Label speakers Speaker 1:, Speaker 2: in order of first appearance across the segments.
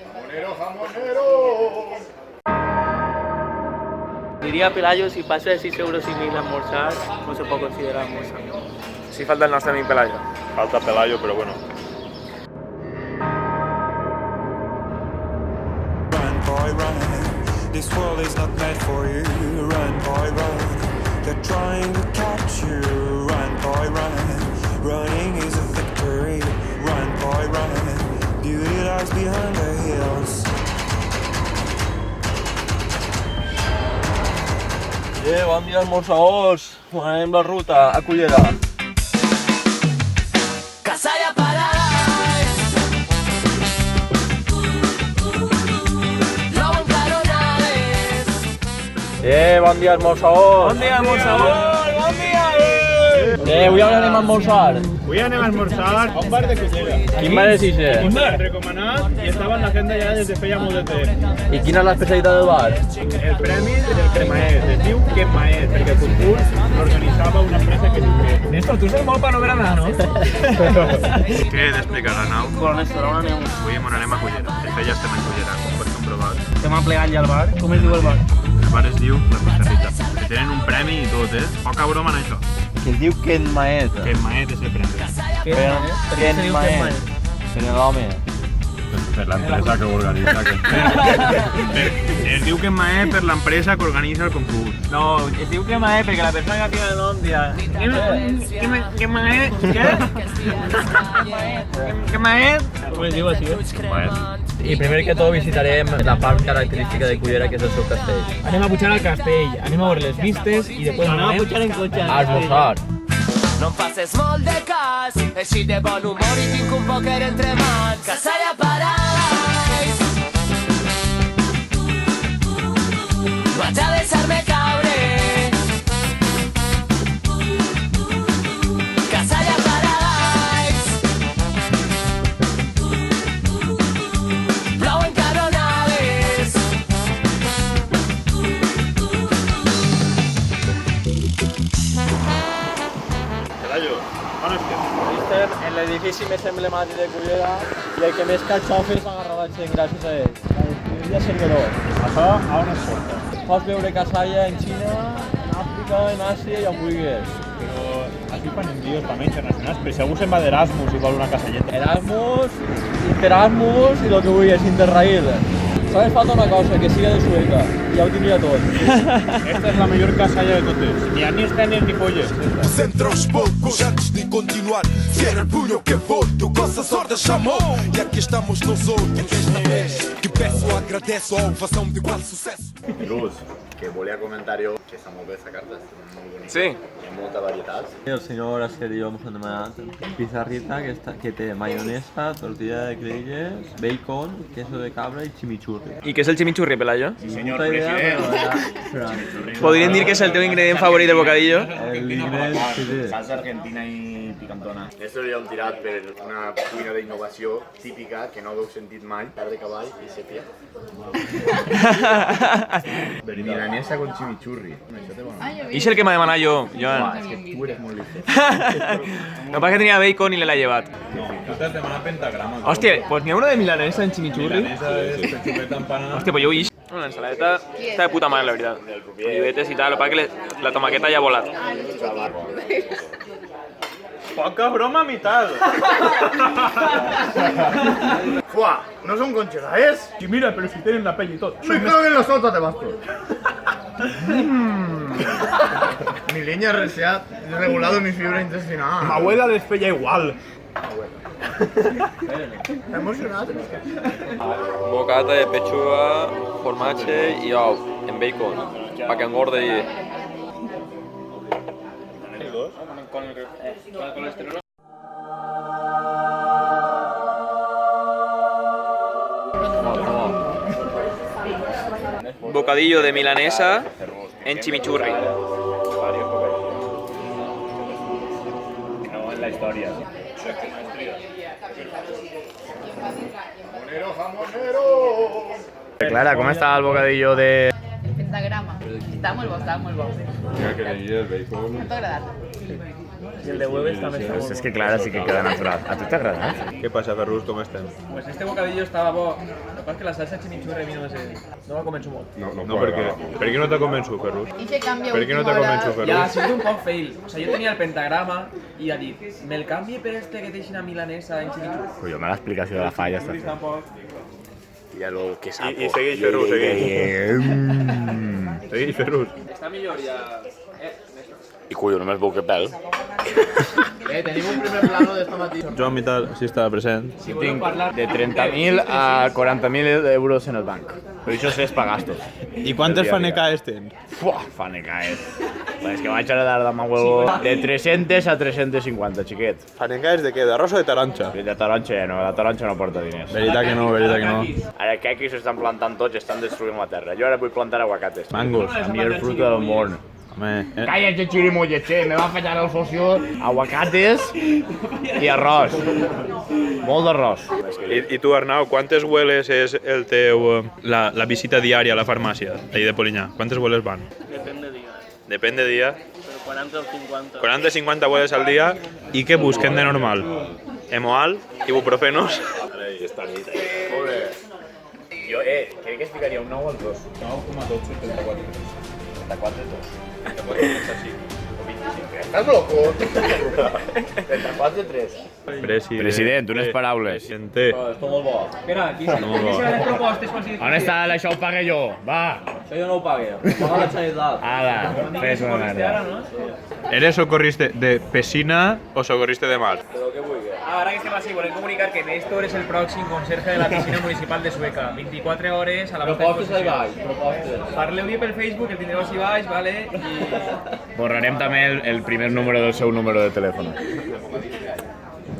Speaker 1: Jamonero, jamonero.
Speaker 2: Diría Pelayo, si pasa de 6 euros y 1000 a almorzar, no se puede considerar almorzar.
Speaker 3: Sí falta el nostre amic Pelayo.
Speaker 1: Falta Pelayo, pero bueno.
Speaker 4: Run, boy, run. This world is not meant for you. Run, boy, run. They're trying to catch you. Run, boy, run. Running is a victory. Run, boy, run. Beauty lies behind the hills.
Speaker 3: Bon dia, esmorzadors. Anem la ruta a Cullera.
Speaker 5: Casalla Paradise. Lobo en Caronales.
Speaker 3: Bon dia, esmorzadors.
Speaker 2: Bon dia, esmorzadors.
Speaker 3: Bon dia. Avui anem a esmorzar.
Speaker 6: Avui anem a esmorzar a un bar de Cullera.
Speaker 3: Quin bar és ixe?
Speaker 6: Un bar recomanat i estava en l'agenda ja des de feia molt de temps.
Speaker 3: I quina és l'especialitat del bar?
Speaker 6: El premi del Cremaet, es diu Cremaet, perquè el concurs l'organitzava una empresa que diu que...
Speaker 2: Néstor, tu saps molt per no ver anar, no?
Speaker 1: Què he d'explicar, Arnau?
Speaker 2: Hola, Néstor, on anem?
Speaker 1: Avui anem a Cullera. De fet, ja estem a Cullera, com pots comprovar.
Speaker 2: Estem aplegant ja al bar. Com es diu el bar?
Speaker 1: El bar es diu La Pizarrita. Que tenen un premi i tot, Poca broma en això.
Speaker 3: Que es diu Ken Maet.
Speaker 1: Cremaet és el premi.
Speaker 3: Ken Maet. Per l'home.
Speaker 1: Per l'empresa que ho organitza. Es diu Cremaet per l'empresa que organitza el concurs.
Speaker 2: No, es diu que Maé perquè la persona que tiene el nom dia... ¿Qué Maé? ¿Qué? ¿Qué Maé? Com es diu així?
Speaker 3: I primer que tot visitarem la part característica de Cullera, que és el seu castell.
Speaker 2: Anem a pujar al castell, anem a veure les vistes i després anem a pujar en cotxe.
Speaker 3: A esmorzar.
Speaker 5: No em facis molt de cas, així de bon humor i tinc un pòquer entre mans. Casalla Paradise. Vaig a deixar-me caure. Casalla Paradise. Plou en Caronales.
Speaker 1: Pelayo, on estem?
Speaker 3: Estem en l'edifici més emblemàtic de Cullera i el que més catxofes va agarrar la gent gràcies a ell. La despedida Cerveró.
Speaker 6: Això a on es porta?
Speaker 3: Pots veure casalla en Xina, en Àfrica, en Àsia i on vulguis.
Speaker 6: Però aquí fan envios també internacionals, però si algú se'n va d'Erasmus i vol una casalleta.
Speaker 3: Erasmus, Interasmus i el que vulguis, Interrail. Sabes falta una cosa, que siga de Sueca. Ja ho tindria tot.
Speaker 6: Esta és la millor casalla de totes. Ni anís tenen ni polles.
Speaker 7: Entre aos poucos, antes de continuar, fiera el puño que volto, com a sorda chamou. E aqui estamos nós outros, desta vez, que peço, agradeço a ovação de igual sucesso.
Speaker 1: Luz, que volia comentar jo que està molt bé aquesta carta, està molt bonica.
Speaker 3: Sí.
Speaker 1: Hi ha molta varietat.
Speaker 3: El senyor Asier i jo ens hem demanat pizarrita que té mayonesa, tortilla de creilles, bacon, queso de cabra i chimichurri.
Speaker 2: I què és el chimichurri, Pelayo?
Speaker 1: Sí, senyor
Speaker 3: Puta idea,
Speaker 1: president.
Speaker 3: però
Speaker 2: Podríem dir que és el teu ingredient favorit del bocadillo?
Speaker 3: l'ingrés sí, sí.
Speaker 1: Salsa argentina i picantona. Esto li hem tirat per una cuina d'innovació típica que no hagueu sentit mai, carn de cavall i sèpia. Milanesa con chimichurri. Això té bona.
Speaker 2: I és el que m'ha demanat jo, Joan.
Speaker 1: És que tu eres molt listo.
Speaker 2: No pasa que tenía bacon y le la he llevat.
Speaker 6: Tu t'has demanat pentagrama.
Speaker 2: Hòstia, pues n'hi ha una de milanesa en chimichurri.
Speaker 6: Milanesa és pechupeta empanada.
Speaker 2: Hòstia, pues jo vull una ensaladeta. Està de puta madre, la veritat. Olivetes i tal, lo que pasa que la tomaqueta ja ha volat.
Speaker 6: Poca broma, mitad.
Speaker 1: ¡Fua! ¿No son conchas, es?
Speaker 6: Y mira, pero si tienen la pell y todo.
Speaker 1: ¡Me cago en los otros de bastos! Mi leña ha regulado mi fibra intestinal.
Speaker 6: Mi abuela les feia igual.
Speaker 1: Està emocionat.
Speaker 3: Bocata de pechuga, formatge i ou, en bacon, pa que engorde i...
Speaker 2: Bocadillo de milanesa en chimichurri.
Speaker 6: No, en la historia.
Speaker 1: Jamonero, jamonero. Clara, ¿cómo está el bocadillo de...?
Speaker 8: Pentagrama. Està molt bo, està molt bo.
Speaker 3: Mira que le el bacon.
Speaker 8: T'ha agradat?
Speaker 2: I el de hueves també està molt
Speaker 1: És que clar, sí que queda natural. A tu t'ha agradat?
Speaker 6: Què passa, Ferrus, com estem?
Speaker 2: Pues este bocadillo estaba bo. Lo que pasa es que la salsa chimichurri a mi no me convenço molt.
Speaker 6: No, per què no t'ha convençut, Ferrus?
Speaker 8: I que canvia
Speaker 6: Per què no t'ha convençut, Ferrus?
Speaker 2: Ja, ha sigut un poc fail. O sea, jo tenia el pentagrama i ha dit, me'l canvi per este que deixin a milanesa en chimichurri.
Speaker 1: Pues jo l'explicació de la falla està fent.
Speaker 2: Tampoc.
Speaker 1: I el que sapo.
Speaker 6: I segueix, Ferrus, segueix. Segueix, Ferrus.
Speaker 2: Està millor ja...
Speaker 1: I cuyo, només veu que pèl.
Speaker 3: Tenim un primer plano d'esta matí.
Speaker 6: Joan Vital sí estava present.
Speaker 1: Sí, tinc de 30.000 a 40.000 euros en el banc. Però això és pa gastos.
Speaker 6: I quantes fanecaes tens?
Speaker 1: Fuà, fanecaes. És que vaig heredar de mà huevo de 300 a 350, xiquet.
Speaker 6: Fanecaes de què? D'arròs o de taronja?
Speaker 1: De taronja ja no, la taronja no porta diners.
Speaker 6: Veritat que no, veritat que no.
Speaker 1: Ara que aquí s'estan plantant tots i estan destruint la terra. Jo ara vull plantar aguacates.
Speaker 6: Mangos.
Speaker 1: La millor fruta del món.
Speaker 6: Home,
Speaker 1: Cállate, chirimoyes, me va a fallar el socio. Aguacates i arròs. Molt d'arròs.
Speaker 6: I tu, Arnau, quantes hueles és el teu... la visita diària a la farmàcia, allà de Polinyà? Quantes hueles van?
Speaker 9: Depèn de dia.
Speaker 6: Depèn de dia.
Speaker 9: Però 40 o 50.
Speaker 6: 40 o 50 hueles al dia. I què busquen de normal? Hemoal, ibuprofenos.
Speaker 1: Jo, crec que es ficaria un 9 al 2.
Speaker 6: 9,12, 34.
Speaker 1: 34 2. ¿Estás loco? 34 3. President, unes paraules.
Speaker 6: Presidente.
Speaker 2: Espera, aquí se les propostes quan si...
Speaker 1: On està això ho pagué jo? Va!
Speaker 3: Això jo no ho pagué, ho paga la Generalitat.
Speaker 1: Ala, fes una merda.
Speaker 6: ¿Eres socorrista de piscina o socorrista de mar?
Speaker 2: Ara que estem així, volem comunicar que Néstor és el pròxim conserge de la piscina municipal de Sueca. 24 hores a la vostra disposició. Parleu-hi pel Facebook, el tindreu així baix, vale? I...
Speaker 1: Borrarem també el primer número del seu número de telèfon.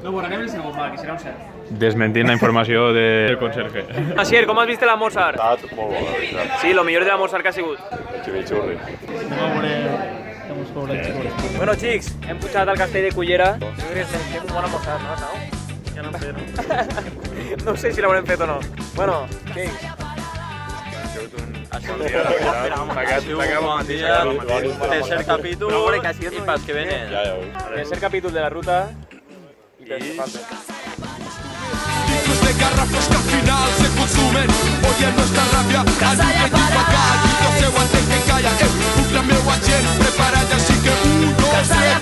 Speaker 2: No, borrarem el segon, va, que serà un cert.
Speaker 6: Desmentint la informació del conserge.
Speaker 2: Asier, com has vist la Mozart?
Speaker 1: Molt bo, la veritat.
Speaker 2: Sí, lo millor de la Mozart que ha sigut.
Speaker 1: El chimichurri.
Speaker 2: Bueno, xics, hem pujat al castell de Cullera. Jo crec que estem bona Mozart, no, Sau? Ja no em sé, no sé si l'haurem fet o no. Bueno, xics.
Speaker 3: Tercer capítol i pels que venen.
Speaker 2: Tercer capítol de la ruta. I pels que falten.
Speaker 7: Litros de garrafas que al final se consumen. Oye nuestra rabia, al nunca pagar. Y no se aguanten que calla. Bucle meu agent preparat, així que 1, 2, 3,